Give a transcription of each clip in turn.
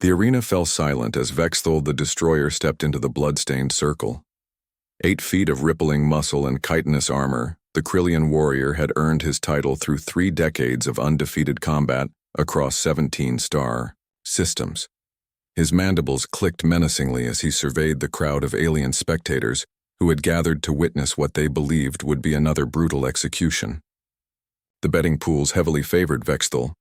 The arena fell silent as Vexthul the Destroyer stepped into the blood-stained circle. 8 feet of rippling muscle and chitinous armor, the Krillian warrior had earned his title through 3 decades of undefeated combat across 17 star systems. His mandibles clicked menacingly as he surveyed the crowd of alien spectators who had gathered to witness what they believed would be another brutal execution. The betting pools heavily favored Vexthul.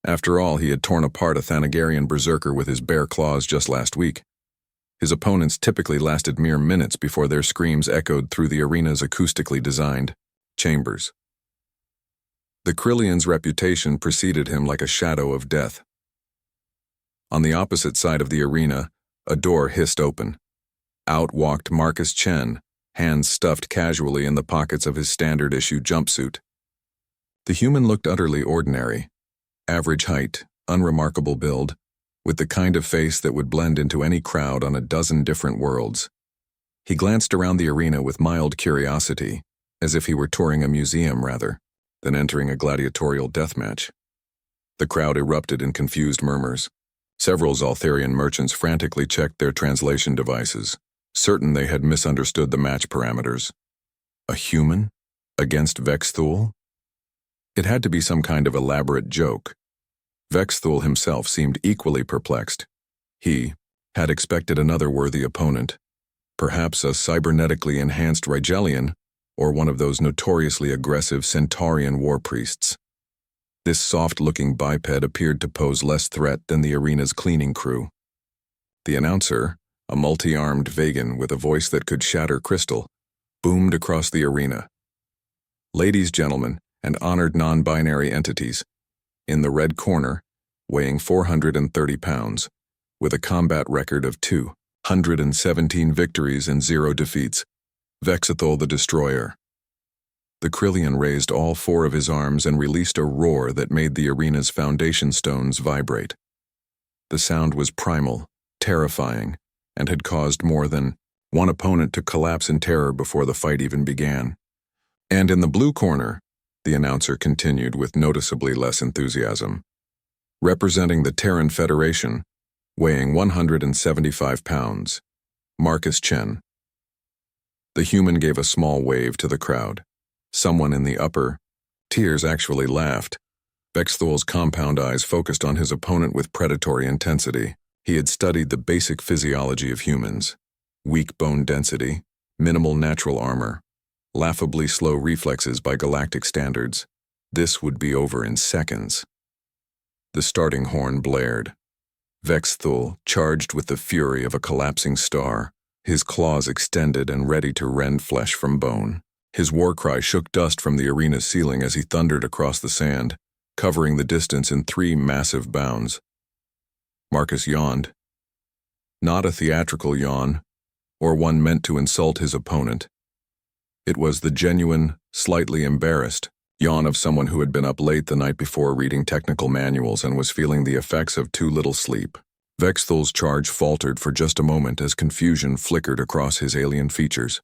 After all, he had torn apart a Thanagarian berserker with his bare claws just last week. His opponents typically lasted mere minutes before their screams echoed through the arena's acoustically designed chambers. The Krillian's reputation preceded him like a shadow of death. On the opposite side of the arena, a door hissed open. Out walked Marcus Chen, hands stuffed casually in the pockets of his standard-issue jumpsuit. The human looked utterly ordinary. Average height, unremarkable build, with the kind of face that would blend into any crowd on a dozen different worlds. He glanced around the arena with mild curiosity, as if he were touring a museum rather than entering a gladiatorial death match. The crowd erupted in confused murmurs. Several Zaltharian merchants frantically checked their translation devices, certain they had misunderstood the match parameters. A human? Against Vexthul? It had to be some kind of elaborate joke. Vexthul himself seemed equally perplexed. He had expected another worthy opponent, perhaps a cybernetically enhanced Rigelian or one of those notoriously aggressive Centaurian war priests. This soft-looking biped appeared to pose less threat than the arena's cleaning crew. The announcer, a multi-armed Vegan with a voice that could shatter crystal, boomed across the arena. Ladies, gentlemen, and honored non-binary entities, in the red corner, weighing 430 pounds, with a combat record of 217 victories and 0 defeats, Vexthul the Destroyer. The Krillian raised all 4 of his arms and released a roar that made the arena's foundation stones vibrate. The sound was primal, terrifying, and had caused more than one opponent to collapse in terror before the fight even began. And in the blue corner, the announcer continued with noticeably less enthusiasm. Representing the Terran Federation, weighing 175 pounds, Marcus Chen. The human gave a small wave to the crowd. Someone in the upper tiers actually laughed. Vexthul's compound eyes focused on his opponent with predatory intensity. He had studied the basic physiology of humans: weak bone density, minimal natural armor, laughably slow reflexes by galactic standards. This would be over in seconds. The starting horn blared. Vexthul charged with the fury of a collapsing star, his claws extended and ready to rend flesh from bone. His war cry shook dust from the arena's ceiling as he thundered across the sand, covering the distance in 3 massive bounds. Marcus yawned. Not a theatrical yawn, or one meant to insult his opponent. It was the genuine, slightly embarrassed yawn of someone who had been up late the night before reading technical manuals and was feeling the effects of too little sleep. Vexthul's charge faltered for just a moment as confusion flickered across his alien features.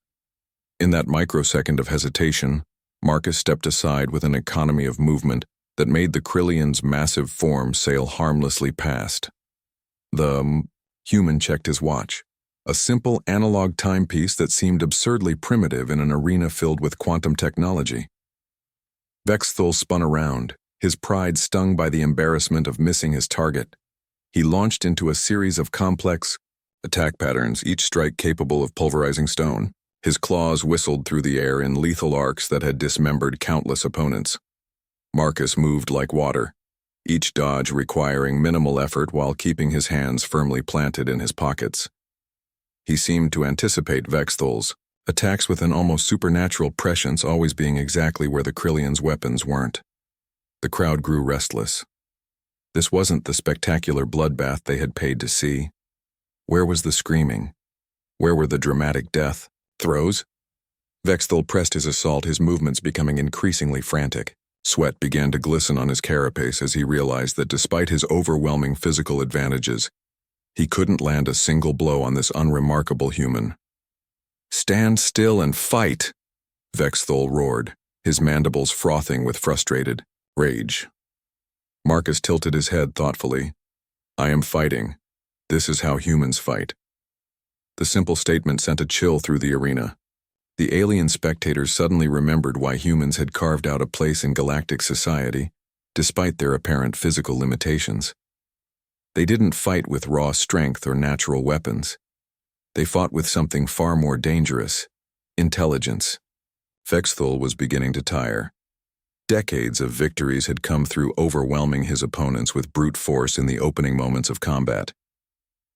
In that microsecond of hesitation, Marcus stepped aside with an economy of movement that made the Krillian's massive form sail harmlessly past. The human checked his watch, a simple analog timepiece that seemed absurdly primitive in an arena filled with quantum technology. Vexthul spun around, his pride stung by the embarrassment of missing his target. He launched into a series of complex attack patterns, each strike capable of pulverizing stone. His claws whistled through the air in lethal arcs that had dismembered countless opponents. Marcus moved like water, each dodge requiring minimal effort while keeping his hands firmly planted in his pockets. He seemed to anticipate Vexthul's attacks with an almost supernatural prescience, always being exactly where the Krillian's weapons weren't. The crowd grew restless. This wasn't the spectacular bloodbath they had paid to see. Where was the screaming? Where were the dramatic death throes? Vexthul pressed his assault, his movements becoming increasingly frantic. Sweat began to glisten on his carapace as he realized that despite his overwhelming physical advantages, he couldn't land a single blow on this unremarkable human. "Stand still and fight!" Vexthul roared, his mandibles frothing with frustrated rage. Marcus tilted his head thoughtfully. "I am fighting, This is how humans fight. The simple statement sent a chill through the arena. The alien spectators suddenly remembered why humans had carved out a place in galactic society, despite their apparent physical limitations. They didn't fight with raw strength or natural weapons. They fought with something far more dangerous: intelligence. Vexthul was beginning to tire. Decades of victories had come through overwhelming his opponents with brute force in the opening moments of combat.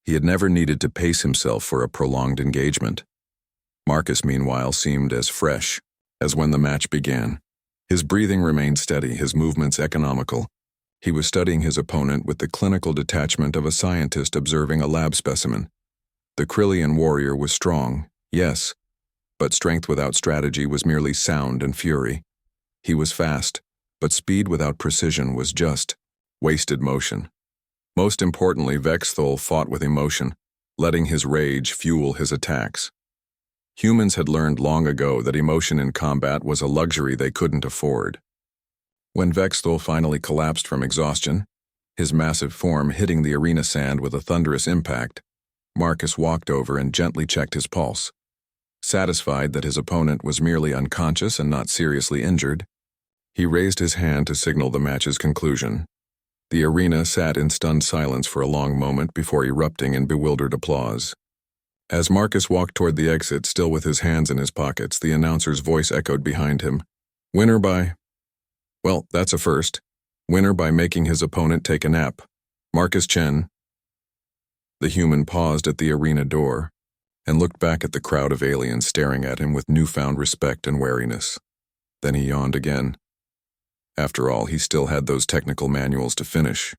He had never needed to pace himself for a prolonged engagement. Marcus, meanwhile, seemed as fresh as when the match began. His breathing remained steady, his movements economical. He was studying his opponent with the clinical detachment of a scientist observing a lab specimen. The Krillian warrior was strong, yes, but strength without strategy was merely sound and fury. He was fast, but speed without precision was just wasted motion. Most importantly, Vexthul fought with emotion, letting his rage fuel his attacks. Humans had learned long ago that emotion in combat was a luxury they couldn't afford. When Vexthul finally collapsed from exhaustion, his massive form hitting the arena sand with a thunderous impact, Marcus walked over and gently checked his pulse. Satisfied that his opponent was merely unconscious and not seriously injured, he raised his hand to signal the match's conclusion. The arena sat in stunned silence for a long moment before erupting in bewildered applause. As Marcus walked toward the exit, still with his hands in his pockets, the announcer's voice echoed behind him. Winner by... Well, that's a first. Winner by making his opponent take a nap. Marcus Chen. The human paused at the arena door and looked back at the crowd of aliens staring at him with newfound respect and wariness. Then he yawned again. After all, he still had those technical manuals to finish.